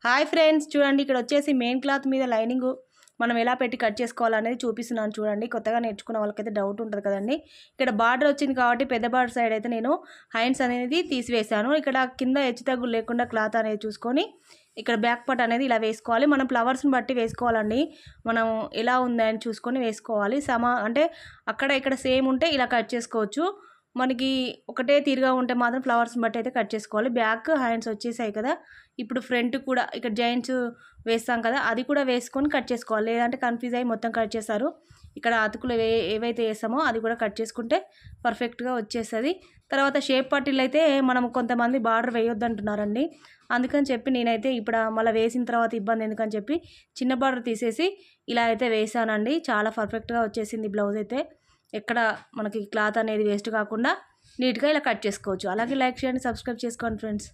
Hi friends, చూడండి ఇక్కడ వచ్చేసి మెయిన్ క్లాత్ మీద లైనింగ్ మనం ఎలా పెట్టి కట్ చేసుకోవాలనేది చూపిస్తున్నాను. చూడండి, కొత్తగా నేర్చుకున్న వాళ్ళకైతే డౌట్ ఉంటుంది కదండి. ఇక్కడ బార్డర్ వచ్చింది కాబట్టి పెద్ద బార్డర్ సైడ్ అయితే నేను హ్యాండ్స్ అనేది తీసివేసాను. ఇక్కడ కింద హెచ్చు తగ్గులు లేకుండా క్లాత్ అనేది చూసుకొని ఇక్కడ బ్యాక్ పార్ట్ అనేది ఇలా వేసుకోవాలి. మనం ఫ్లవర్స్ని బట్టి వేసుకోవాలండి. మనం ఎలా ఉందని చూసుకొని వేసుకోవాలి. అంటే అక్కడ ఇక్కడ సేమ్ ఉంటే ఇలా కట్ చేసుకోవచ్చు. మనకి ఒకటే తీరుగా ఉంటే మాత్రం ఫ్లవర్స్ని బట్టి అయితే కట్ చేసుకోవాలి. బ్యాక్ హ్యాండ్స్ వచ్చేసాయి కదా, ఇప్పుడు ఫ్రంట్ కూడా ఇక్కడ జాయింట్స్ వేస్తాం కదా, అది కూడా వేసుకొని కట్ చేసుకోవాలి. లేదంటే కన్ఫ్యూజ్ అయ్యి మొత్తం కట్ చేస్తారు. ఇక్కడ అతుకులు ఏవైతే వేస్తామో అది కూడా కట్ చేసుకుంటే పర్ఫెక్ట్గా వచ్చేస్తుంది. తర్వాత షేప్ పట్టీలు అయితే మనం కొంతమంది బార్డర్ వేయొద్దు అంటున్నారండి. అందుకని చెప్పి నేనైతే ఇప్పుడు మళ్ళీ వేసిన తర్వాత ఇబ్బంది ఎందుకని చెప్పి చిన్న బార్డర్ తీసేసి ఇలా అయితే వేసానండి. చాలా పర్ఫెక్ట్గా వచ్చేసింది బ్లౌజ్ అయితే. ఎక్కడ మనకి క్లాత్ అనేది వేస్ట్ కాకుండా నీట్గా ఇలా కట్ చేసుకోవచ్చు. అలాగే లైక్ చేయండి, సబ్స్క్రైబ్ చేసుకోండి ఫ్రెండ్స్.